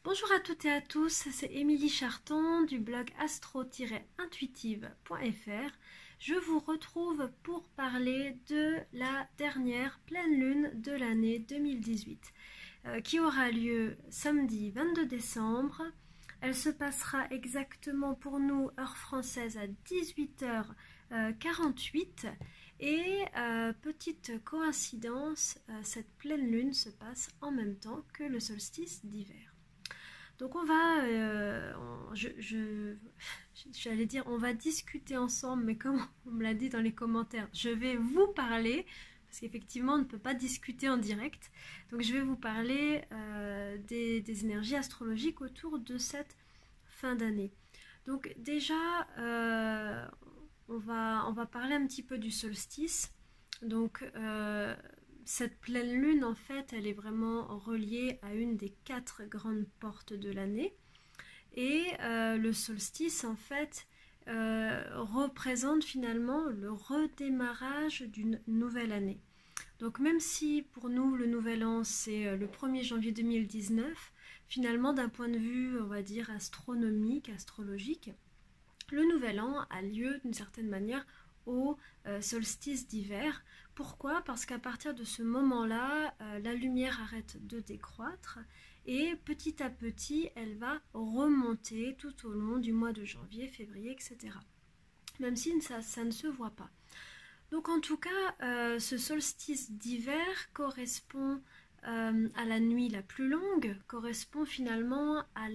Bonjour à toutes et à tous, c'est Émilie Charton du blog astro-intuitive.fr. Je vous retrouve pour parler de la dernière pleine lune de l'année 2018 qui aura lieu samedi 22 décembre. Elle se passera exactement pour nous, heure française, à 18h48. Et petite coïncidence, cette pleine lune se passe en même temps que le solstice d'hiver. Donc on va, j'allais dire, on va discuter ensemble, mais comme on me l'a dit dans les commentaires, je vais vous parler, parce qu'effectivement on ne peut pas discuter en direct, donc je vais vous parler des énergies astrologiques autour de cette fin d'année. Donc déjà, on va parler un petit peu du solstice. Donc cette pleine lune, en fait, elle est vraiment reliée à une des 4 grandes portes de l'année. Et le solstice, en fait, représente finalement le redémarrage d'une nouvelle année. Donc même si pour nous, le nouvel an, c'est le 1er janvier 2019, finalement, d'un point de vue, on va dire, astronomique, astrologique, le nouvel an a lieu d'une certaine manière au solstice d'hiver. Pourquoi? Parce qu'à partir de ce moment-là, la lumière arrête de décroître et petit à petit, elle va remonter tout au long du mois de janvier, février, etc. Même si ça ne se voit pas. Donc en tout cas, ce solstice d'hiver correspond à la nuit la plus longue, correspond finalement à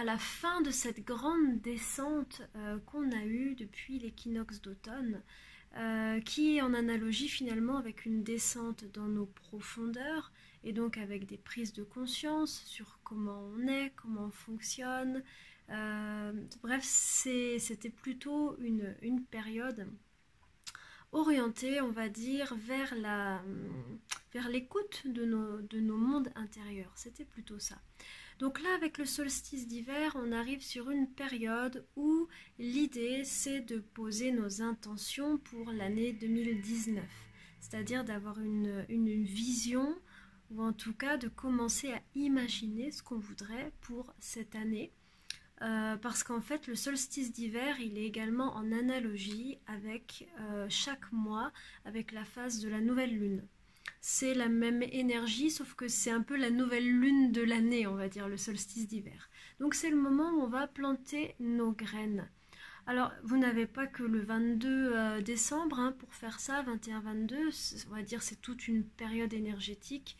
la fin de cette grande descente qu'on a eue depuis l'équinoxe d'automne, qui est en analogie finalement avec une descente dans nos profondeurs et donc avec des prises de conscience sur comment on est, comment on fonctionne. Bref, c'était plutôt une période orientée, on va dire, vers l'écoute de nos mondes intérieurs. C'était plutôt ça. Donc là, avec le solstice d'hiver, on arrive sur une période où l'idée, c'est de poser nos intentions pour l'année 2019. C'est-à-dire d'avoir une vision, ou en tout cas de commencer à imaginer ce qu'on voudrait pour cette année. Parce qu'en fait, le solstice d'hiver, il est également en analogie avec chaque mois, avec la phase de la nouvelle lune. C'est la même énergie, sauf que c'est un peu la nouvelle lune de l'année, on va dire, le solstice d'hiver. Donc c'est le moment où on va planter nos graines. Alors, vous n'avez pas que le 22 décembre pour faire ça, 21-22, on va dire c'est toute une période énergétique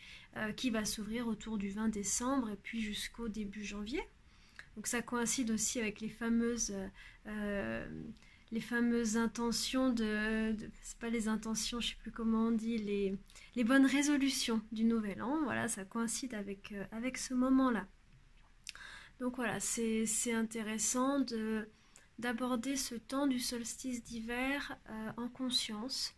qui va s'ouvrir autour du 20 décembre et puis jusqu'au début janvier. Donc ça coïncide aussi avec les fameuses intentions c'est pas les intentions, je sais plus comment on dit, les bonnes résolutions du nouvel an. Voilà, ça coïncide avec ce moment-là. Donc voilà, c'est intéressant d'aborder ce temps du solstice d'hiver en conscience.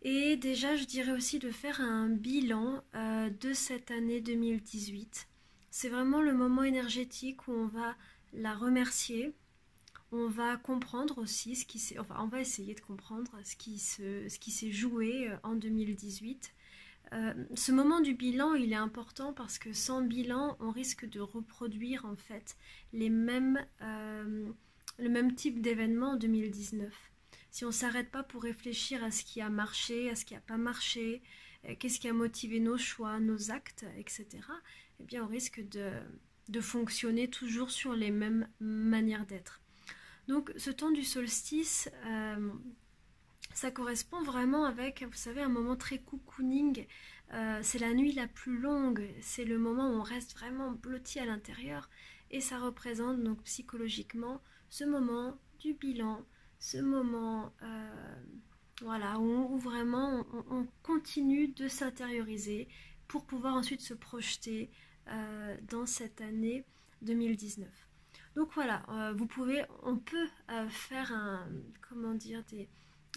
Et déjà, je dirais aussi de faire un bilan de cette année 2018. C'est vraiment le moment énergétique où on va la remercier. On va comprendre aussi on va essayer de comprendre ce qui s'est joué en 2018. Ce moment du bilan, il est important parce que sans bilan, on risque de reproduire en fait le même type d'événement en 2019. Si on ne s'arrête pas pour réfléchir à ce qui a marché, à ce qui n'a pas marché, qu'est-ce qui a motivé nos choix, nos actes, etc., eh bien on risque de fonctionner toujours sur les mêmes manières d'être. Donc ce temps du solstice, ça correspond vraiment avec, vous savez, un moment très cocooning. C'est la nuit la plus longue, c'est le moment où on reste vraiment blotti à l'intérieur et ça représente donc psychologiquement ce moment du bilan, ce moment voilà, où vraiment on continue de s'intérioriser pour pouvoir ensuite se projeter dans cette année 2019. Donc voilà, on peut faire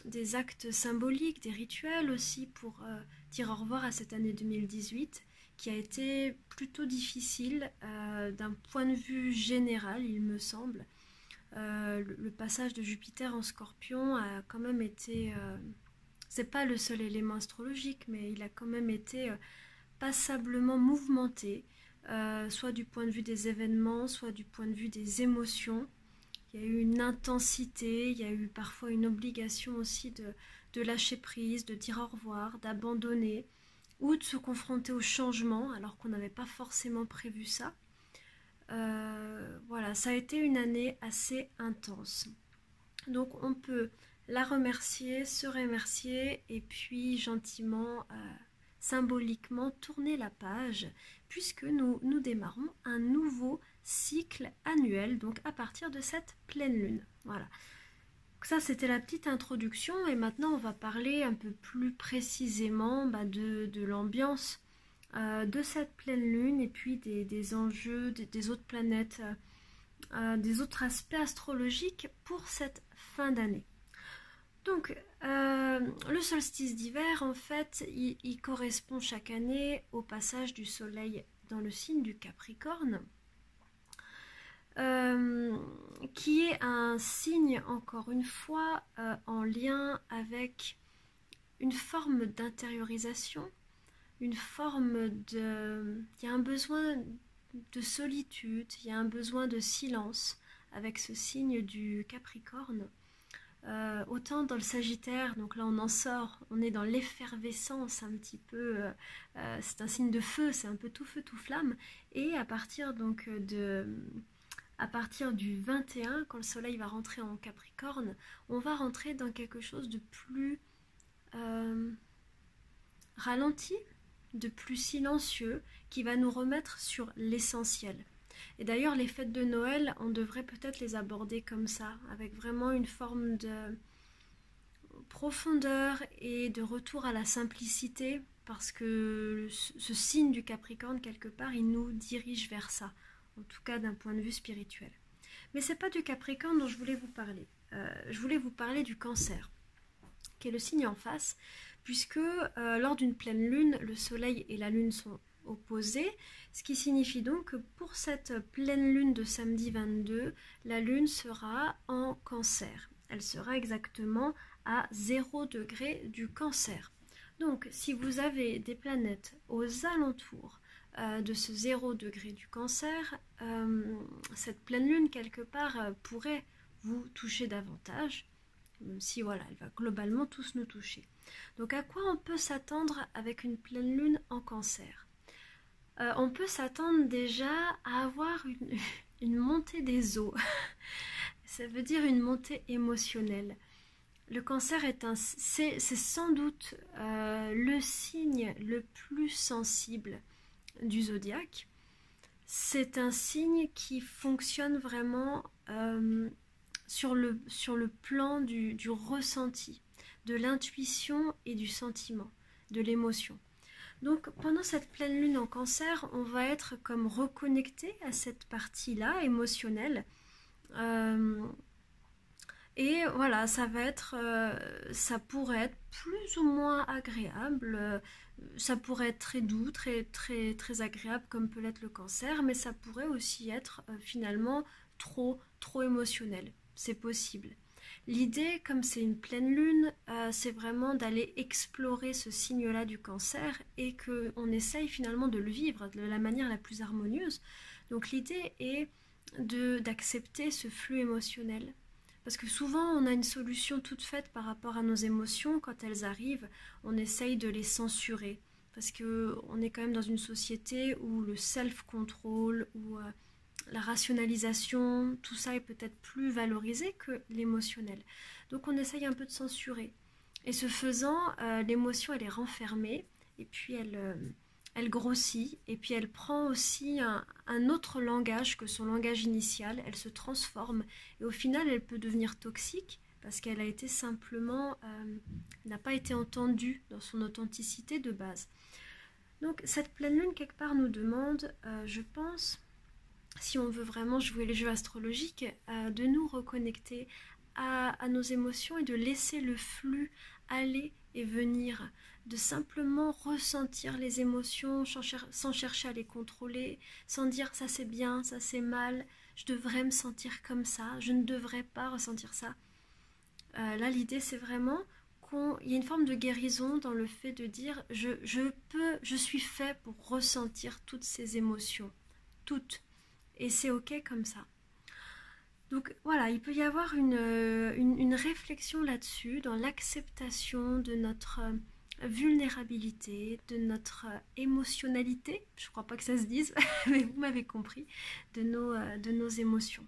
des actes symboliques, des rituels aussi pour dire au revoir à cette année 2018 qui a été plutôt difficile d'un point de vue général, il me semble. Le passage de Jupiter en Scorpion a quand même été, c'est pas le seul élément astrologique, mais il a quand même été passablement mouvementé. soit du point de vue des événements, soit du point de vue des émotions. Il y a eu une intensité, il y a eu parfois une obligation aussi de lâcher prise, de dire au revoir, d'abandonner ou de se confronter au changement alors qu'on n'avait pas forcément prévu ça. Voilà, ça a été une année assez intense. Donc on peut la remercier, se remercier et puis gentiment, symboliquement tourner la page puisque nous démarrons un nouveau cycle annuel, donc à partir de cette pleine lune. Voilà. Donc ça c'était la petite introduction et maintenant on va parler un peu plus précisément de l'ambiance de cette pleine lune et puis des enjeux des autres planètes, des autres aspects astrologiques pour cette fin d'année. Donc, le solstice d'hiver, en fait, il correspond chaque année au passage du soleil dans le signe du Capricorne, qui est un signe, encore une fois, en lien avec une forme d'intériorisation, une forme de... Il y a un besoin de solitude, il y a un besoin de silence avec ce signe du Capricorne. Autant dans le Sagittaire, donc là on en sort, on est dans l'effervescence un petit peu, c'est un signe de feu, c'est un peu tout feu tout flamme, et à partir du 21, quand le soleil va rentrer en Capricorne, on va rentrer dans quelque chose de plus ralenti, de plus silencieux, qui va nous remettre sur l'essentiel. Et d'ailleurs, les fêtes de Noël, on devrait peut-être les aborder comme ça, avec vraiment une forme de profondeur et de retour à la simplicité, parce que ce signe du Capricorne, quelque part, il nous dirige vers ça, en tout cas d'un point de vue spirituel. Mais c'est pas du Capricorne dont je voulais vous parler. Je voulais vous parler du Cancer, qui est le signe en face, puisque lors d'une pleine lune, le soleil et la lune sont opposés, ce qui signifie donc que pour cette pleine lune de samedi 22, la lune sera en Cancer. Elle sera exactement à 0 degré du Cancer. Donc si vous avez des planètes aux alentours de ce 0 degré du Cancer, cette pleine lune quelque part pourrait vous toucher davantage, même si voilà, elle va globalement tous nous toucher. Donc à quoi on peut s'attendre avec une pleine lune en Cancer ? On peut s'attendre déjà à avoir une montée des eaux. Ça veut dire une montée émotionnelle. Le Cancer c'est sans doute le signe le plus sensible du zodiaque. C'est un signe qui fonctionne vraiment sur le plan du ressenti, de l'intuition et du sentiment, de l'émotion. Donc pendant cette pleine lune en Cancer, on va être comme reconnecté à cette partie-là émotionnelle. Et voilà, ça pourrait être plus ou moins agréable. Ça pourrait être très doux, très, très, très agréable comme peut l'être le Cancer, mais ça pourrait aussi être finalement trop, trop émotionnel. C'est possible. L'idée, comme c'est une pleine lune, c'est vraiment d'aller explorer ce signe-là du Cancer et qu'on essaye finalement de le vivre de la manière la plus harmonieuse. Donc l'idée est d'accepter ce flux émotionnel. Parce que souvent, on a une solution toute faite par rapport à nos émotions. Quand elles arrivent, on essaye de les censurer. Parce qu'on est quand même dans une société où le self-control, où la rationalisation, tout ça est peut-être plus valorisé que l'émotionnel. Donc on essaye un peu de censurer. Et ce faisant, l'émotion, elle est renfermée, et puis elle grossit, et puis elle prend aussi un autre langage que son langage initial, elle se transforme, et au final, elle peut devenir toxique, parce qu'elle a été simplement, n'a pas été entendue dans son authenticité de base. Donc cette pleine lune, quelque part, nous demande, je pense, si on veut vraiment jouer les jeux astrologiques, de nous reconnecter à nos émotions et de laisser le flux aller et venir, de simplement ressentir les émotions sans chercher à les contrôler, sans dire ça c'est bien, ça c'est mal, je devrais me sentir comme ça, je ne devrais pas ressentir ça. Là l'idée c'est vraiment qu'il y a une forme de guérison dans le fait de dire je suis fait pour ressentir toutes ces émotions. toutes. Et c'est ok comme ça. Donc voilà, il peut y avoir une réflexion là-dessus, dans l'acceptation de notre vulnérabilité, de notre émotionnalité, je ne crois pas que ça se dise, mais vous m'avez compris, de nos émotions.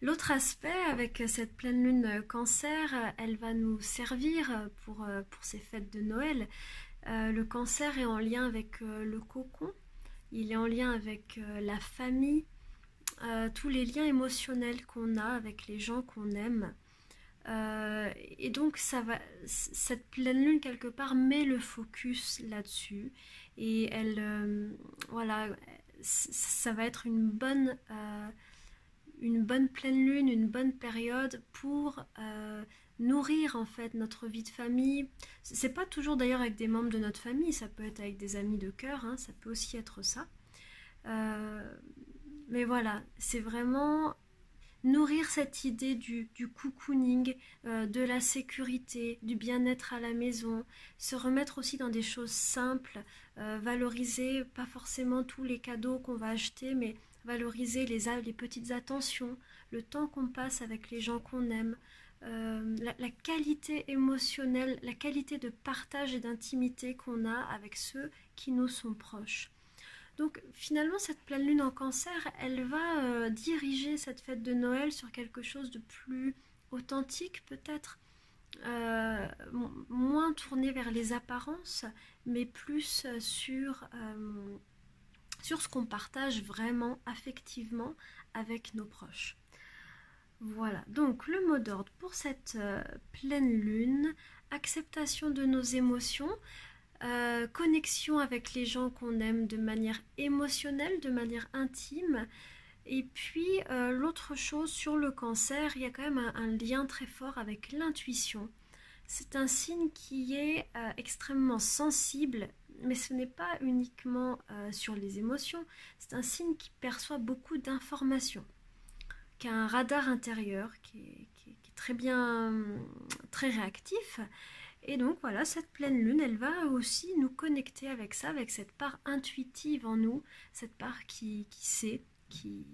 L'autre aspect avec cette pleine lune cancer, elle va nous servir pour ces fêtes de Noël. Le cancer est en lien avec le cocon, il est en lien avec la famille, tous les liens émotionnels qu'on a avec les gens qu'on aime. Et donc cette pleine lune quelque part met le focus là-dessus et voilà, ça va être une bonne pleine lune, une bonne période pour nourrir en fait notre vie de famille. C'est pas toujours d'ailleurs avec des membres de notre famille, ça peut être avec des amis de cœur, hein, ça peut aussi être ça. Mais voilà, c'est vraiment nourrir cette idée du cocooning, de la sécurité, du bien-être à la maison, se remettre aussi dans des choses simples, valoriser pas forcément tous les cadeaux qu'on va acheter, mais valoriser les petites attentions, le temps qu'on passe avec les gens qu'on aime, la qualité émotionnelle, la qualité de partage et d'intimité qu'on a avec ceux qui nous sont proches. Donc finalement, cette pleine lune en cancer, elle va diriger cette fête de Noël sur quelque chose de plus authentique peut-être, moins tourné vers les apparences, mais plus sur ce qu'on partage vraiment affectivement avec nos proches. Voilà, donc le mot d'ordre pour cette pleine lune, acceptation de nos émotions, connexion avec les gens qu'on aime de manière émotionnelle, de manière intime. Et puis l'autre chose sur le cancer, il y a quand même un lien très fort avec l'intuition. C'est un signe qui est extrêmement sensible, mais ce n'est pas uniquement sur les émotions, c'est un signe qui perçoit beaucoup d'informations, qui a un radar intérieur qui est très bien, très réactif. Et donc voilà, cette pleine lune, elle va aussi nous connecter avec ça, avec cette part intuitive en nous, cette part qui sait, qui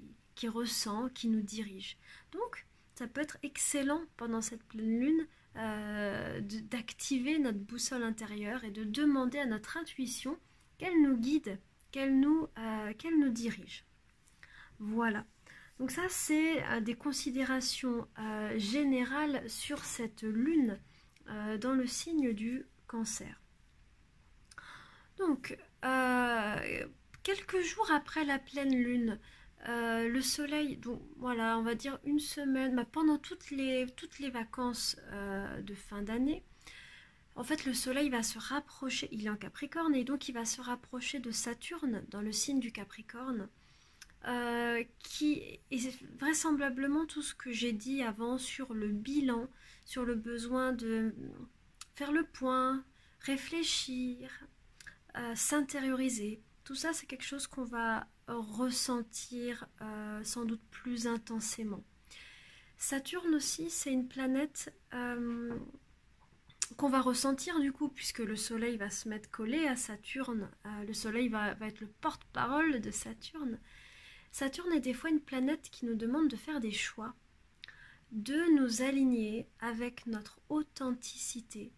ressent, qui nous dirige. Donc ça peut être excellent pendant cette pleine lune d'activer notre boussole intérieure et de demander à notre intuition qu'elle nous guide, qu'elle nous dirige. Voilà. Donc ça, c'est des considérations générales sur cette lune dans le signe du cancer. Donc, quelques jours après la pleine lune, le soleil, donc voilà, on va dire une semaine, pendant toutes les vacances de fin d'année, en fait le soleil va se rapprocher, il est en Capricorne, et donc il va se rapprocher de Saturne dans le signe du Capricorne, qui est vraisemblablement tout ce que j'ai dit avant sur le bilan, sur le besoin de faire le point, réfléchir, s'intérioriser. Tout ça, c'est quelque chose qu'on va ressentir sans doute plus intensément. Saturne aussi, c'est une planète qu'on va ressentir du coup, puisque le soleil va se mettre collé à Saturne. Le soleil va être le porte-parole de Saturne. Saturne est des fois une planète qui nous demande de faire des choix, de nous aligner avec notre authenticité.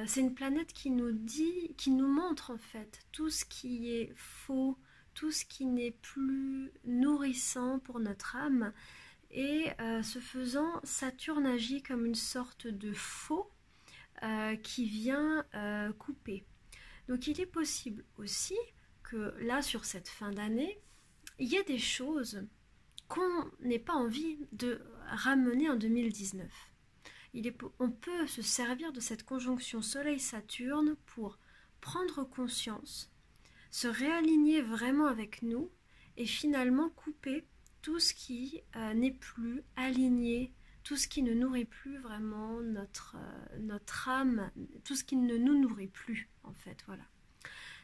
C'est une planète qui nous montre en fait tout ce qui est faux, tout ce qui n'est plus nourrissant pour notre âme. Et ce faisant, Saturne agit comme une sorte de faux qui vient couper. Donc il est possible aussi que là, sur cette fin d'année, il y a des choses qu'on n'ait pas envie de ramener en 2019. On peut se servir de cette conjonction Soleil-Saturne pour prendre conscience, se réaligner vraiment avec nous et finalement couper tout ce qui n'est plus aligné, tout ce qui ne nourrit plus vraiment notre âme, tout ce qui ne nous nourrit plus en fait, voilà.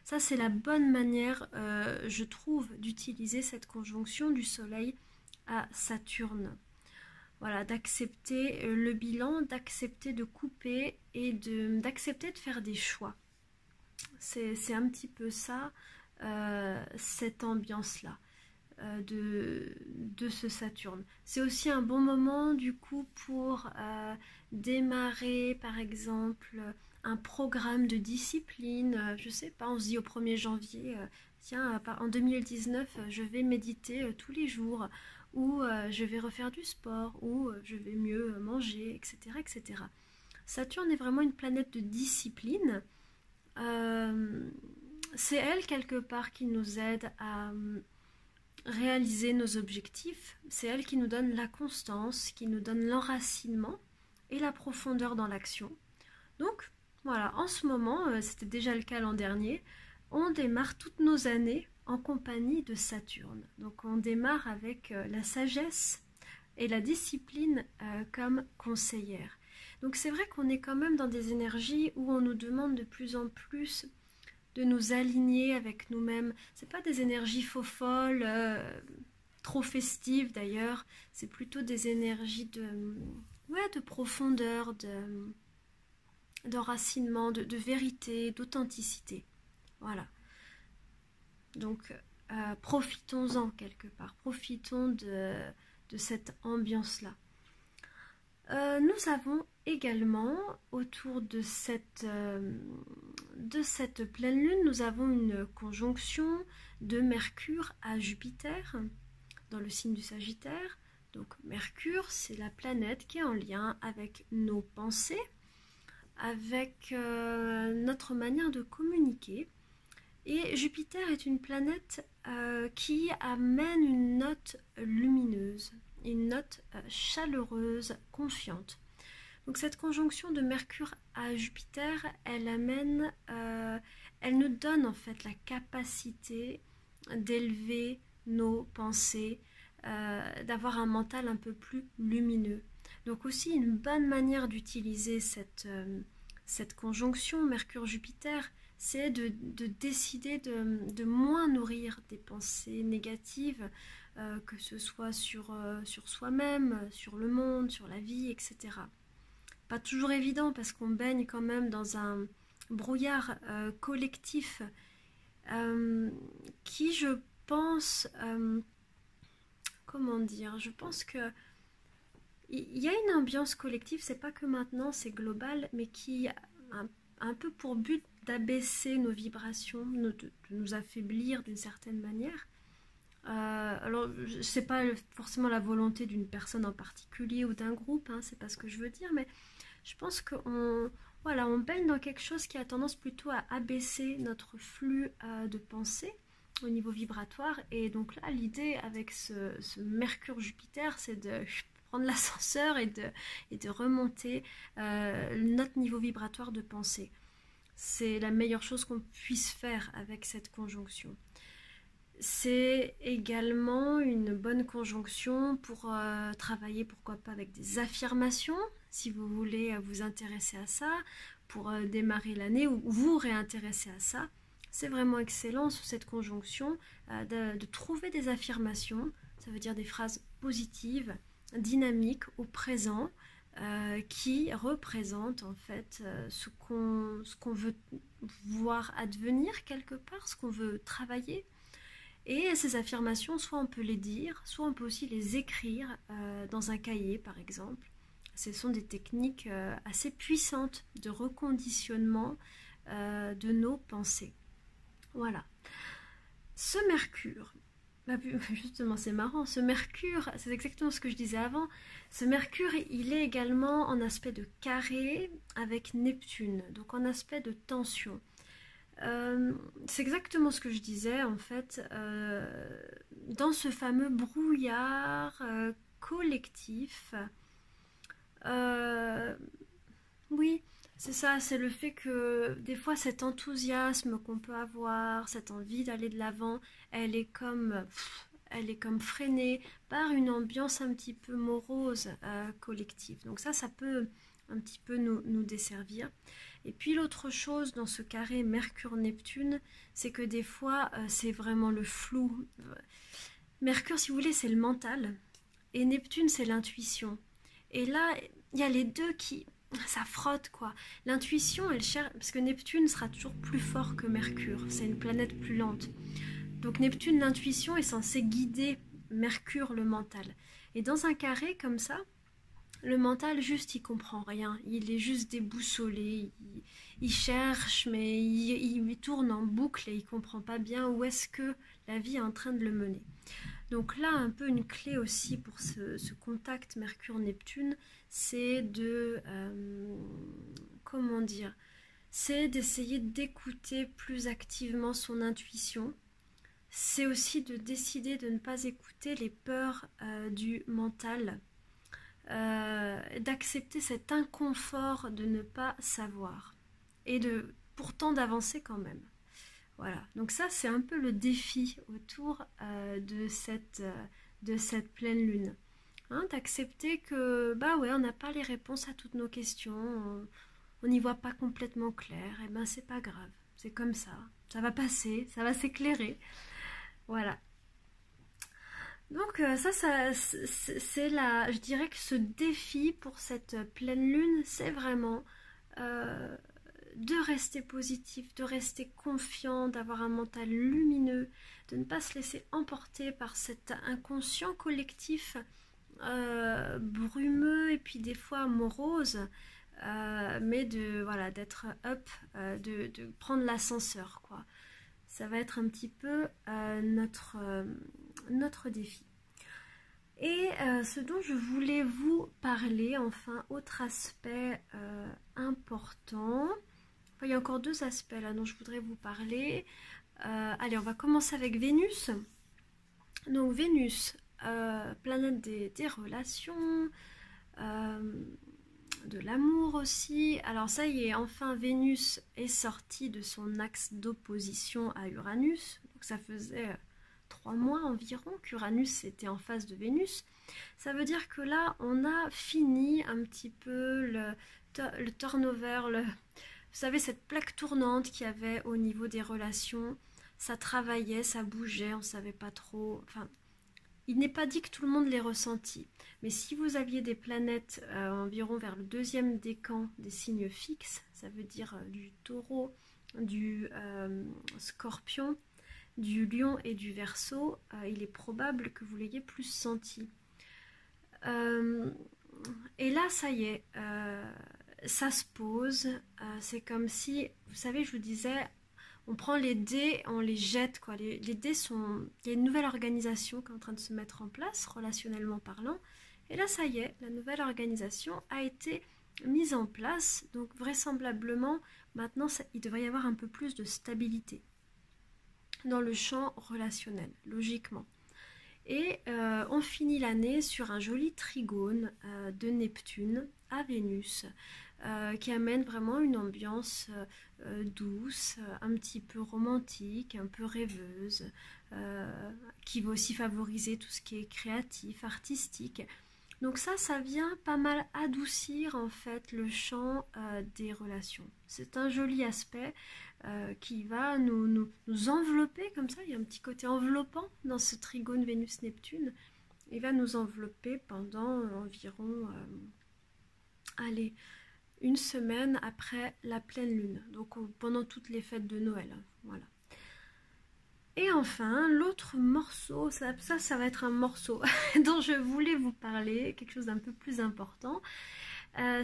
Ça, c'est la bonne manière, je trouve, d'utiliser cette conjonction du Soleil à Saturne. Voilà, d'accepter le bilan, d'accepter de couper et d'accepter de faire des choix. C'est un petit peu ça, cette ambiance-là de ce Saturne. C'est aussi un bon moment du coup pour démarrer par exemple un programme de discipline. Je sais pas, on se dit au 1er janvier, tiens, en 2019, je vais méditer tous les jours, ou je vais refaire du sport, ou je vais mieux manger, etc., etc. Saturne est vraiment une planète de discipline. C'est elle quelque part qui nous aide à réaliser nos objectifs. C'est elle qui nous donne la constance, qui nous donne l'enracinement et la profondeur dans l'action. Donc voilà, en ce moment, c'était déjà le cas l'an dernier, on démarre toutes nos années en compagnie de Saturne. Donc on démarre avec la sagesse et la discipline comme conseillère. Donc c'est vrai qu'on est quand même dans des énergies où on nous demande de plus en plus de nous aligner avec nous-mêmes. C'est pas des énergies faux-folles, trop festives d'ailleurs. C'est plutôt des énergies de profondeur, d'enracinement, de vérité, d'authenticité. Voilà. Donc profitons-en quelque part. Profitons de cette ambiance-là. Nous avons également, autour de cette pleine lune, nous avons une conjonction de Mercure à Jupiter, dans le signe du Sagittaire. Donc Mercure, c'est la planète qui est en lien avec nos pensées, avec notre manière de communiquer. Et Jupiter est une planète qui amène une note lumineuse, une note chaleureuse, confiante. Donc cette conjonction de Mercure à Jupiter, elle nous donne en fait la capacité d'élever nos pensées, d'avoir un mental un peu plus lumineux. Donc aussi une bonne manière d'utiliser cette conjonction Mercure-Jupiter, c'est de décider de moins nourrir des pensées négatives, que ce soit sur soi-même, sur le monde, sur la vie, etc. Pas toujours évident parce qu'on baigne quand même dans un brouillard collectif qui, je pense, comment dire, je pense que il y a une ambiance collective, c'est pas que maintenant, c'est global, mais qui a un peu pour but d'abaisser nos vibrations, de nous affaiblir d'une certaine manière. Alors, c'est pas forcément la volonté d'une personne en particulier ou d'un groupe, hein, c'est pas ce que je veux dire, mais je pense qu'on on baigne dans quelque chose qui a tendance plutôt à abaisser notre flux de pensée au niveau vibratoire. Et donc là, l'idée avec ce Mercure-Jupiter, c'est de prendre l'ascenseur et de remonter notre niveau vibratoire de pensée. C'est la meilleure chose qu'on puisse faire avec cette conjonction. C'est également une bonne conjonction pour travailler, pourquoi pas, avec des affirmations, si vous voulez vous intéresser à ça, pour démarrer l'année ou vous réintéresser à ça. C'est vraiment excellent sous cette conjonction de trouver des affirmations, ça veut dire des phrases positives, dynamiques, au présent, qui représentent en fait ce qu'on veut voir advenir quelque part, ce qu'on veut travailler. Et ces affirmations, soit on peut les dire, soit on peut aussi les écrire dans un cahier par exemple. Ce sont des techniques assez puissantes de reconditionnement de nos pensées. Voilà. Ce Mercure, justement c'est marrant, ce Mercure, c'est exactement ce que je disais avant, ce Mercure il est également en aspect de carré avec Neptune, donc en aspect de tension. C'est exactement ce que je disais en fait, dans ce fameux brouillard collectif. Oui, c'est ça, c'est le fait que des fois cet enthousiasme qu'on peut avoir, cette envie d'aller de l'avant, elle est comme freinée par une ambiance un petit peu morose collective. Donc ça peut un petit peu nous desservir. Et puis l'autre chose dans ce carré Mercure-Neptune, c'est que des fois c'est vraiment le flou. Mercure, si vous voulez, c'est le mental et Neptune, c'est l'intuition. Et là, il y a les deux ça frotte quoi. L'intuition, elle cherche, parce que Neptune sera toujours plus fort que Mercure, c'est une planète plus lente. Donc Neptune, l'intuition, est censée guider Mercure, le mental. Et dans un carré comme ça, le mental, juste, il comprend rien. Il est juste déboussolé. Il cherche, mais il tourne en boucle et il comprend pas bien où est-ce que la vie est en train de le mener. Donc là, un peu une clé aussi pour ce contact Mercure-Neptune, c'est de... comment dire, c'est d'essayer d'écouter plus activement son intuition. C'est aussi de décider de ne pas écouter les peurs du mental, d'accepter cet inconfort de ne pas savoir et pourtant d'avancer quand même. Voilà, donc ça c'est un peu le défi autour de cette pleine lune. Hein, d'accepter que bah ouais, on n'a pas les réponses à toutes nos questions, on n'y voit pas complètement clair, et ben c'est pas grave, c'est comme ça va passer, ça va s'éclairer. Voilà. Donc ça c'est je dirais que ce défi pour cette pleine lune, c'est vraiment de rester positif, de rester confiant, d'avoir un mental lumineux, de ne pas se laisser emporter par cet inconscient collectif brumeux et puis des fois morose, mais d'être up, de prendre l'ascenseur, quoi. Ça va être un petit peu notre défi. Et ce dont je voulais vous parler, enfin, autre aspect important. Enfin, il y a encore 2 aspects là dont je voudrais vous parler. Allez, on va commencer avec Vénus. Donc Vénus, planète des relations, de l'amour aussi. Alors ça y est, enfin Vénus est sortie de son axe d'opposition à Uranus. Donc ça faisait 3 mois environ qu'Uranus était en face de Vénus. Ça veut dire que là, on a fini un petit peu le turnover, vous savez, cette plaque tournante qu'il y avait au niveau des relations. Ça travaillait, ça bougeait, on ne savait pas trop. Enfin, il n'est pas dit que tout le monde l'ait ressenti. Mais si vous aviez des planètes environ vers le 2e décan des signes fixes, ça veut dire du Taureau, du Scorpion, du Lion et du Verseau, il est probable que vous l'ayez plus senti. Et là, ça y est, ça se pose. C'est comme si, vous savez, je vous disais, on prend les dés, on les jette, quoi. Les dés sont... Il y a une nouvelle organisation qui est en train de se mettre en place, relationnellement parlant. Et là, ça y est, la nouvelle organisation a été mise en place. Donc, vraisemblablement, maintenant, il devrait y avoir un peu plus de stabilité dans le champ relationnel, logiquement. Et on finit l'année sur un joli trigone de Neptune à Vénus, qui amène vraiment une ambiance douce, un petit peu romantique, un peu rêveuse, qui va aussi favoriser tout ce qui est créatif, artistique. Donc ça vient pas mal adoucir en fait le champ des relations. C'est un joli aspect qui va nous envelopper comme ça. Il y a un petit côté enveloppant dans ce trigone Vénus-Neptune. Il va nous envelopper pendant environ, allez, 1 semaine après la pleine lune. Donc pendant toutes les fêtes de Noël. Voilà. Et enfin, l'autre morceau, ça va être un morceau dont je voulais vous parler, quelque chose d'un peu plus important,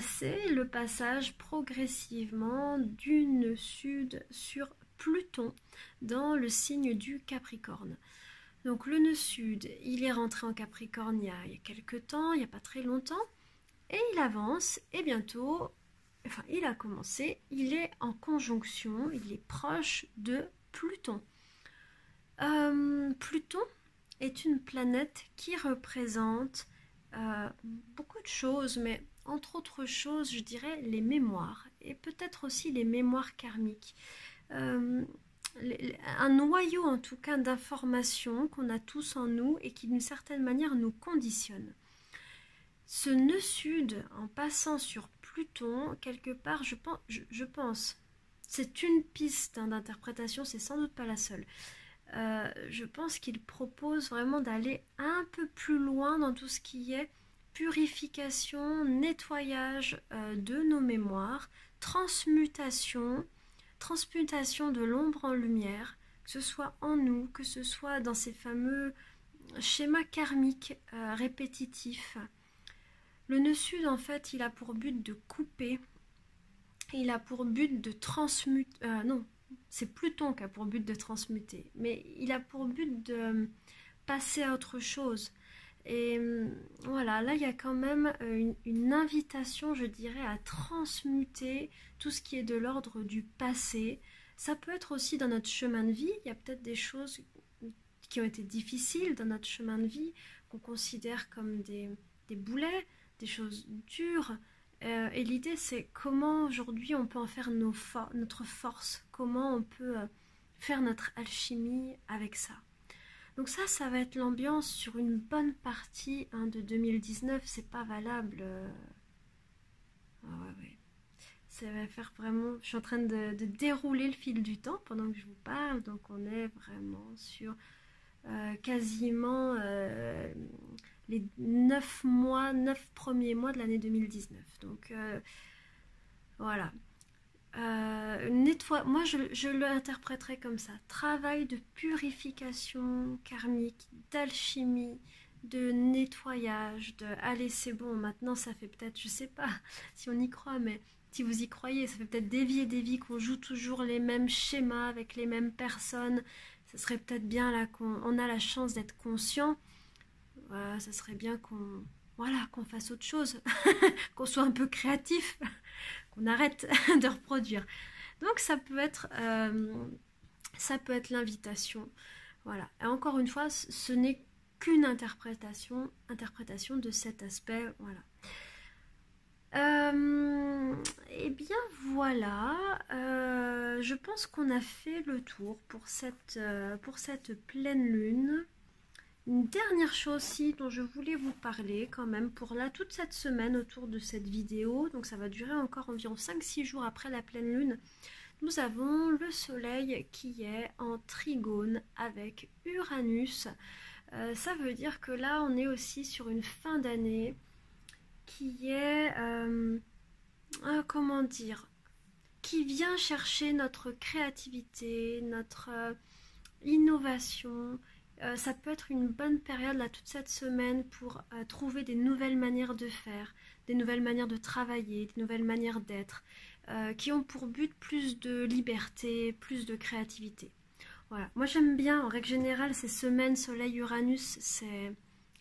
c'est le passage progressivement du nœud sud sur Pluton dans le signe du Capricorne. Donc le nœud sud, il est rentré en Capricorne il y a quelques temps, il n'y a pas très longtemps, et il avance, et bientôt, enfin il a commencé, il est en conjonction, il est proche de Pluton. Pluton est une planète qui représente beaucoup de choses, mais entre autres choses, je dirais les mémoires, et peut-être aussi les mémoires karmiques. Un noyau en tout cas d'informations qu'on a tous en nous et qui d'une certaine manière nous conditionne. Ce nœud sud, en passant sur Pluton, quelque part, je pense, c'est une piste d'interprétation, c'est sans doute pas la seule. Je pense qu'il propose vraiment d'aller un peu plus loin dans tout ce qui est purification, nettoyage de nos mémoires, transmutation de l'ombre en lumière, que que ce soit en nous, que ce soit dans ces fameux schémas karmiques répétitifs. Le nœud sud, en fait, il a pour but de couper, il a pour but de transmuter, non, c'est Pluton qui a pour but de transmuter, mais il a pour but de passer à autre chose. Et voilà, là il y a quand même une invitation, je dirais, à transmuter tout ce qui est de l'ordre du passé. Ça peut être aussi dans notre chemin de vie, il y a peut-être des choses qui ont été difficiles dans notre chemin de vie, qu'on considère comme des boulets, des choses dures. Et l'idée c'est comment aujourd'hui on peut en faire notre force, comment on peut faire notre alchimie avec ça. Donc ça va être l'ambiance sur une bonne partie de 2019. C'est pas valable. Ouais. Ça va faire vraiment... Je suis en train de dérouler le fil du temps pendant que je vous parle. Donc on est vraiment sur quasiment les 9 premiers mois de l'année 2019. Donc voilà. Moi je l'interpréterais comme ça, travail de purification karmique, d'alchimie, de nettoyage, de allez c'est bon, maintenant ça fait peut-être, je sais pas si on y croit, mais si vous y croyez, ça fait peut-être des vies et des vies qu'on joue toujours les mêmes schémas avec les mêmes personnes. Ça serait peut-être bien là qu'on a la chance d'être conscient. Ça serait bien qu'on fasse autre chose, qu'on soit un peu créatif, qu'on arrête de reproduire. Donc ça peut être l'invitation. Voilà. Et encore une fois, ce n'est qu'une interprétation de cet aspect. Voilà. Et bien voilà. Je pense qu'on a fait le tour pour cette pleine lune. Une dernière chose aussi dont je voulais vous parler quand même pour là toute cette semaine autour de cette vidéo, donc ça va durer encore environ 5-6 jours après la pleine lune, nous avons le soleil qui est en trigone avec Uranus. Ça veut dire que là on est aussi sur une fin d'année qui est, comment dire, qui vient chercher notre créativité, notre innovation. Ça peut être une bonne période là toute cette semaine pour trouver des nouvelles manières de faire, des nouvelles manières de travailler, des nouvelles manières d'être, qui ont pour but plus de liberté, plus de créativité. Voilà. Moi j'aime bien en règle générale ces semaines Soleil-Uranus,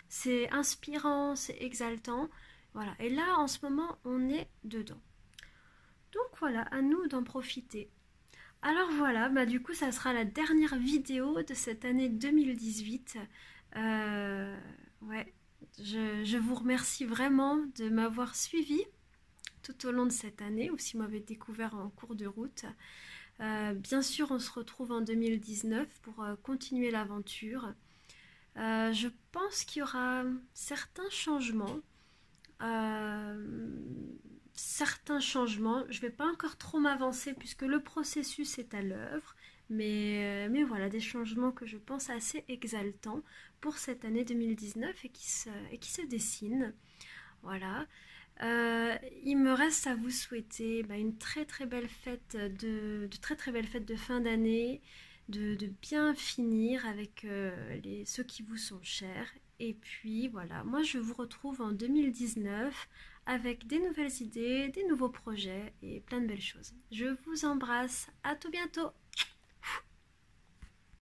c'est inspirant, c'est exaltant. Voilà. Et là en ce moment on est dedans. Donc voilà, à nous d'en profiter. Alors voilà, du coup ça sera la dernière vidéo de cette année 2018. Ouais, je vous remercie vraiment de m'avoir suivi tout au long de cette année, ou si vous m'avez découvert en cours de route. Bien sûr, on se retrouve en 2019 pour continuer l'aventure. Je pense qu'il y aura certains changements. Je ne vais pas encore trop m'avancer puisque le processus est à l'œuvre, mais voilà, des changements que je pense assez exaltants pour cette année 2019 et qui se dessinent. Voilà. Il me reste à vous souhaiter une très très belle fête de très très belle fête de fin d'année, de bien finir avec ceux qui vous sont chers. Et puis voilà, moi je vous retrouve en 2019 avec des nouvelles idées, des nouveaux projets et plein de belles choses. Je vous embrasse, à tout bientôt!